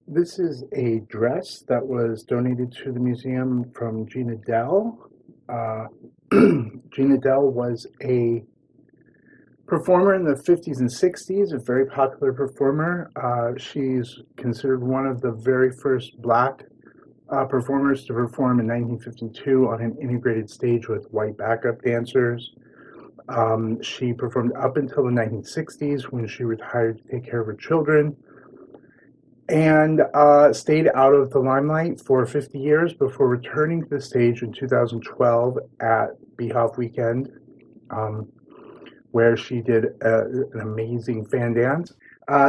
This is a dress that was donated to the museum from Jean Idelle. Uh, Jean Idelle was a performer in the 50s and 60s, a very popular performer. She's considered one of the very first black performers to perform in 1952 on an integrated stage with white backup dancers. She performed up until the 1960s when she retired to take care of her children and stayed out of the limelight for 50 years before returning to the stage in 2012 at Beehoff Weekend, um, where she did an amazing fan dance.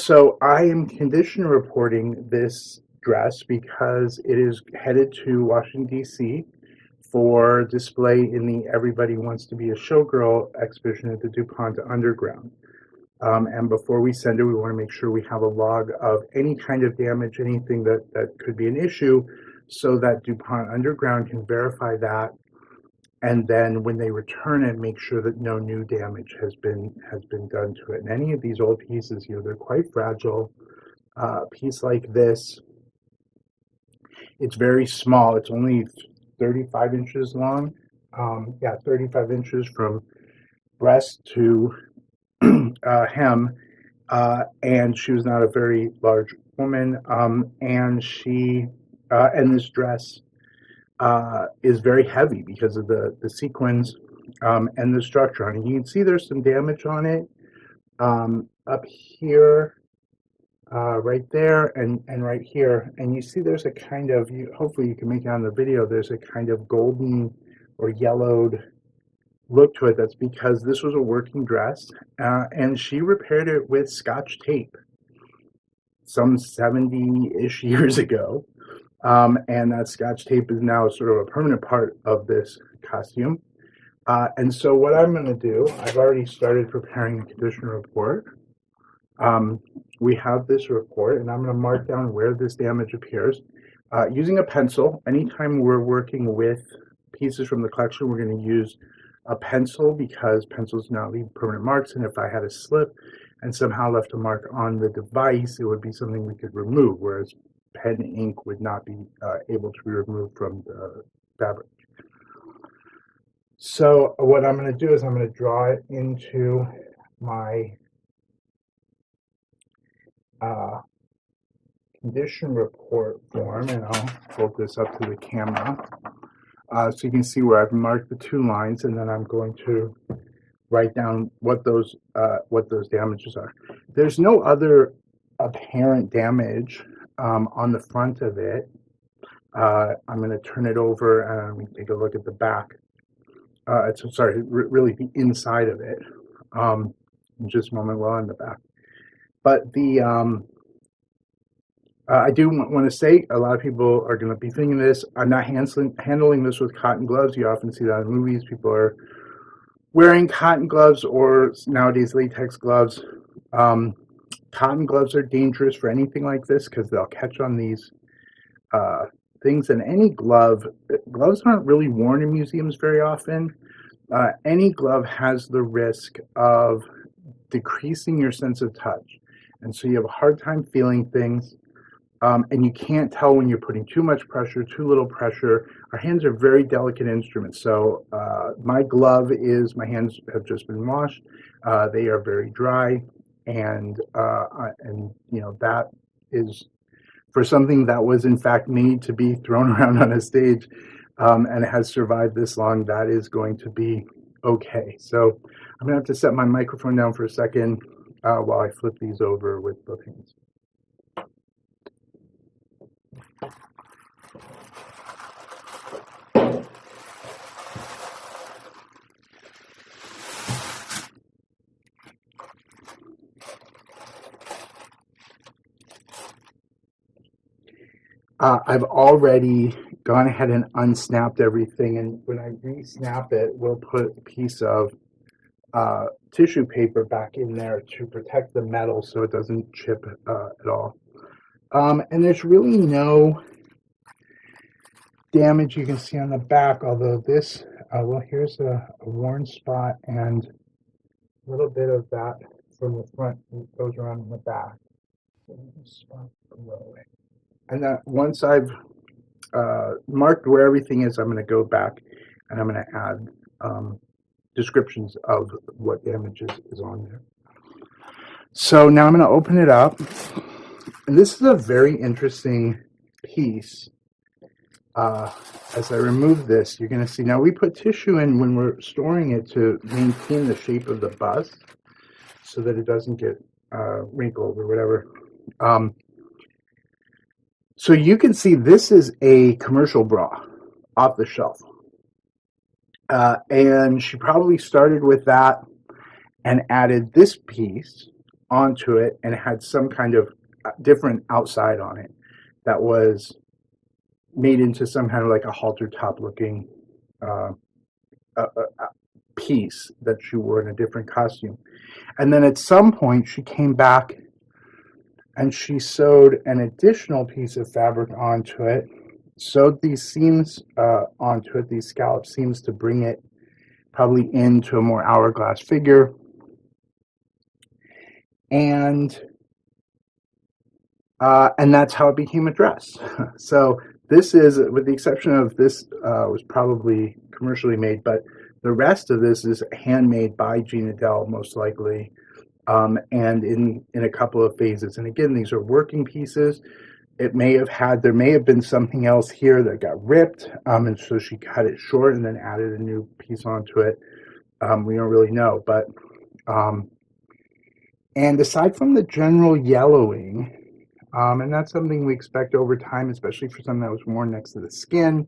So I am condition reporting this dress because it is headed to Washington, D.C. for display in the Everybody Wants to Be a Showgirl exhibition at the DuPont Underground. And before we send it, we want to make sure we have a log of any kind of damage, anything that could be an issue, so that DuPont Underground can verify that. And then when they return it, make sure that no new damage has been done to it. And any of these old pieces, they're quite fragile. A piece like this, it's very small. It's only 35 inches long. 35 inches from breast to hem, and she was not a very large woman, and this dress is very heavy because of the sequins and the structure on it. You can see there's some damage on it up here, right there, and right here, and you see there's a kind of, hopefully you can make it on the video, there's a kind of golden or yellowed look to it. That's because this was a working dress, and she repaired it with Scotch tape some 70-ish years ago. And that Scotch tape is now sort of a permanent part of this costume. And so what I'm going to do, I've already started preparing the condition report. We have this report, and I'm going to mark down where this damage appears. Using a pencil, anytime we're working with pieces from the collection, we're going to use a pencil because pencils do not leave permanent marks, and if I had a slip and somehow left a mark on the device, it would be something we could remove, whereas pen and ink would not be able to be removed from the fabric. So what I'm going to do is I'm going to draw it into my condition report form, and I'll hold this up to the camera so you can see where I've marked the two lines, and then I'm going to write down what those damages are. There's no other apparent damage on the front of it. I'm going to turn it over and we take a look at the back. Really the inside of it. In just a moment, well, on the back. But I do want to say, a lot of people are going to be thinking this. I'm not handling this with cotton gloves. You often see that in movies. People are wearing cotton gloves or nowadays latex gloves. Cotton gloves are dangerous for anything like this because they'll catch on these things. And any gloves aren't really worn in museums very often. Any glove has the risk of decreasing your sense of touch. And so you have a hard time feeling things. And you can't tell when you're putting too much pressure, too little pressure. Our hands are very delicate instruments. So my hands have just been washed. They are very dry, and that is for something that was in fact made to be thrown around on a stage, and has survived this long. That is going to be okay. So I'm gonna have to set my microphone down for a second while I flip these over with both hands. I've already gone ahead and unsnapped everything, and when I re-snap it, we'll put a piece of tissue paper back in there to protect the metal so it doesn't chip at all. And there's really no damage you can see on the back, although this, here's a worn spot, and a little bit of that from the front goes around in the back. Spot below it. And that once I've marked where everything is, I'm going to go back and I'm going to add descriptions of what the image is on there. So now I'm going to open it up. And this is a very interesting piece. As I remove this, you're going to see, now we put tissue in when we're storing it to maintain the shape of the bust so that it doesn't get wrinkled or whatever. So you can see this is a commercial bra off the shelf. And she probably started with that and added this piece onto it and had some kind of different outside on it that was made into some kind of like a halter top looking piece that she wore in a different costume. And then at some point she came back and she sewed an additional piece of fabric onto it, sewed these seams onto it, these scallop seams, to bring it probably into a more hourglass figure. And that's how it became a dress. So this is, with the exception of this, was probably commercially made, but the rest of this is handmade by Jean Idelle, most likely, and in a couple of phases. And again, these are working pieces. There may have been something else here that got ripped, and so she cut it short and then added a new piece onto it. We don't really know, but and aside from the general yellowing, and that's something we expect over time, especially for something that was worn next to the skin.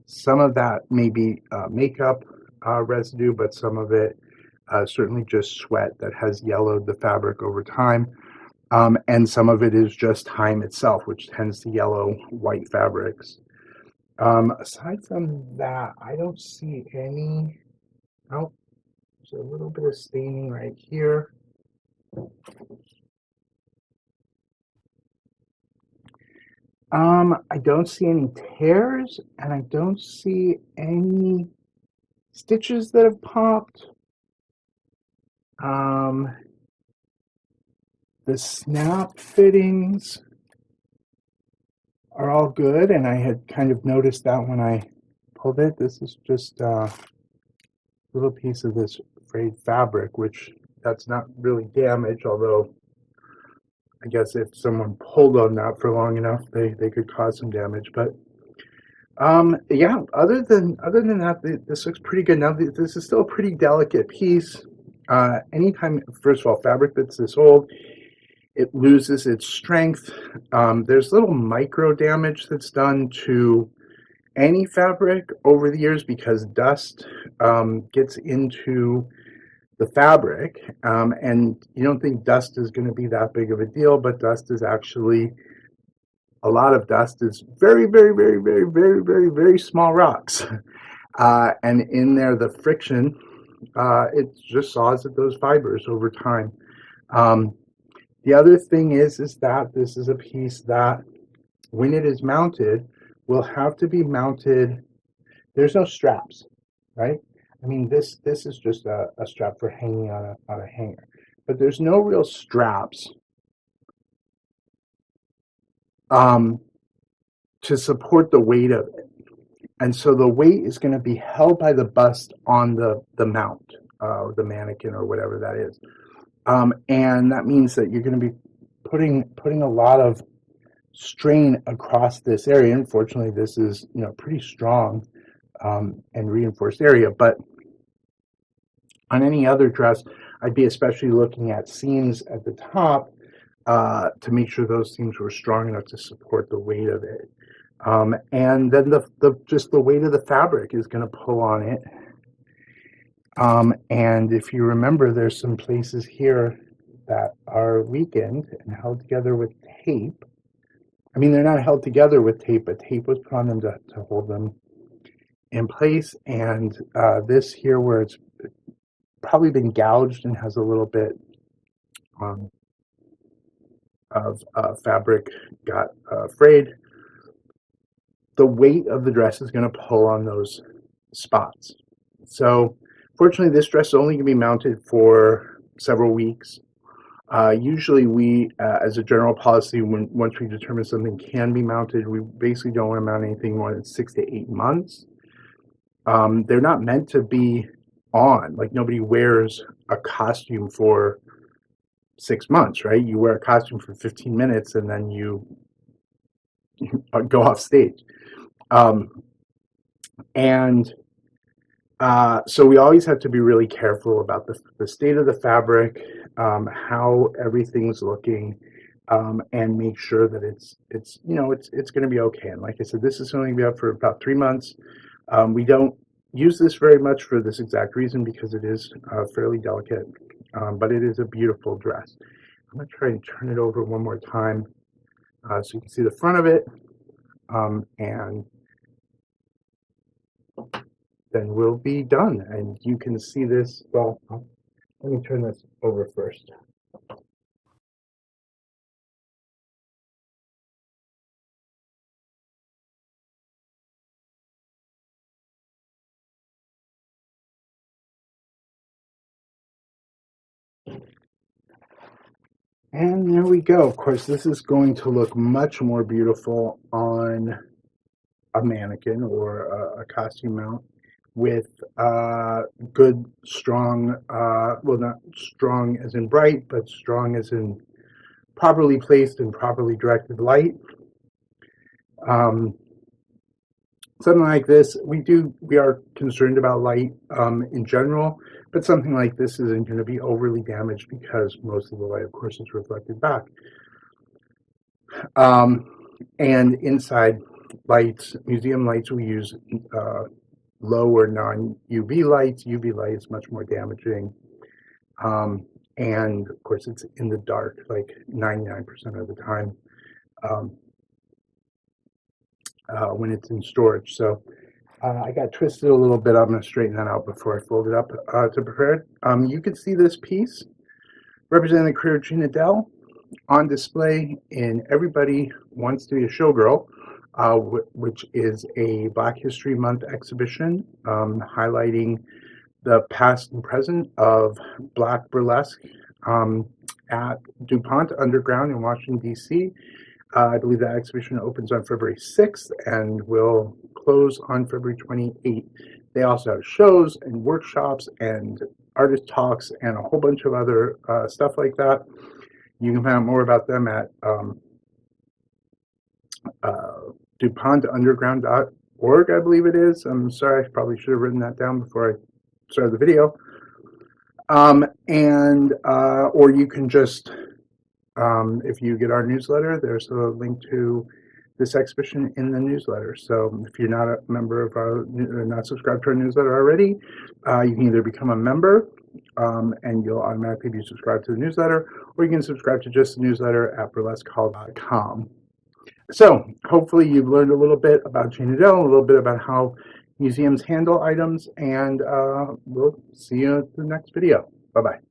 Some of that may be makeup residue, but some of it certainly just sweat that has yellowed the fabric over time. And some of it is just time itself, which tends to yellow white fabrics. Aside from that, I don't see any. Oh, there's a little bit of staining right here. I don't see any tears, and I don't see any stitches that have popped. The snap fittings are all good, and I had kind of noticed that when I pulled it. This is just a little piece of this frayed fabric, which that's not really damage, although I guess if someone pulled on that for long enough, they could cause some damage. But yeah, other than that, this looks pretty good. Now, this is still a pretty delicate piece. Anytime, first of all, fabric that's this old, it loses its strength. There's little micro damage that's done to any fabric over the years because dust gets into the fabric, and you don't think dust is going to be that big of a deal, but dust is actually, a lot of dust is very, very, very, very, very, very, very small rocks. And in there, the friction, it just saws at those fibers over time. The other thing is that this is a piece that, when it is mounted, will have to be mounted. There's no straps, right? I mean, this is just a strap for hanging on a hanger, but there's no real straps to support the weight of it. And so the weight is going to be held by the bust on the mount, the mannequin or whatever that is. And that means that you're going to be putting a lot of strain across this area. Unfortunately, this is pretty strong and reinforced area, but on any other dress, I'd be especially looking at seams at the top to make sure those seams were strong enough to support the weight of it. And then just the weight of the fabric is going to pull on it. And if you remember, there's some places here that are weakened and held together with tape. I mean, they're not held together with tape, but tape was put on them to hold them in place. And this here, where it's probably been gouged and has a little bit of fabric got frayed, the weight of the dress is going to pull on those spots. So fortunately, this dress is only going to be mounted for several weeks. Usually we, as a general policy, once we determine something can be mounted, we basically don't want to mount anything more than 6 to 8 months. They're not meant to be on. Like, nobody wears a costume for 6 months, right? You wear a costume for 15 minutes and then you go off stage. And so we always have to be really careful about the state of the fabric, how everything's looking, and make sure that it's going to be okay. And like I said, this is only going to be up for about 3 months. We don't use this very much for this exact reason, because it is fairly delicate, but it is a beautiful dress. I'm going to try and turn it over one more time so you can see the front of it, and then we'll be done. And you can see this, well, let me turn this over first. And there we go. Of course, this is going to look much more beautiful on a mannequin or a costume mount with good, strong, well, not strong as in bright, but strong as in properly placed and properly directed light. Something like this, we are concerned about light in general, but something like this isn't going to be overly damaged because most of the light, of course, is reflected back. And inside lights, museum lights, we use low or non-UV lights. UV light is much more damaging. And of course, it's in the dark, like 99% of the time when it's in storage. So I got twisted a little bit. I'm going to straighten that out before I fold it up to prepare it. You can see this piece representing the career of Jean Idelle on display in Everybody Wants to Be a Showgirl, which is a Black History Month exhibition highlighting the past and present of Black burlesque at DuPont Underground in Washington, D.C. I believe that exhibition opens on February 6th and will close on February 28th. They also have shows and workshops and artist talks and a whole bunch of other stuff like that. You can find out more about them at DuPontUnderground.org, I believe it is. I'm sorry, I probably should have written that down before I started the video. Or you can just, if you get our newsletter, there's a link to this exhibition in the newsletter. So if you're not a member of our, not subscribed to our newsletter already, you can either become a member and you'll automatically be subscribed to the newsletter, or you can subscribe to just the newsletter at burlesquehall.com. So hopefully you've learned a little bit about Jean Idelle, a little bit about how museums handle items, and we'll see you in the next video. Bye-bye.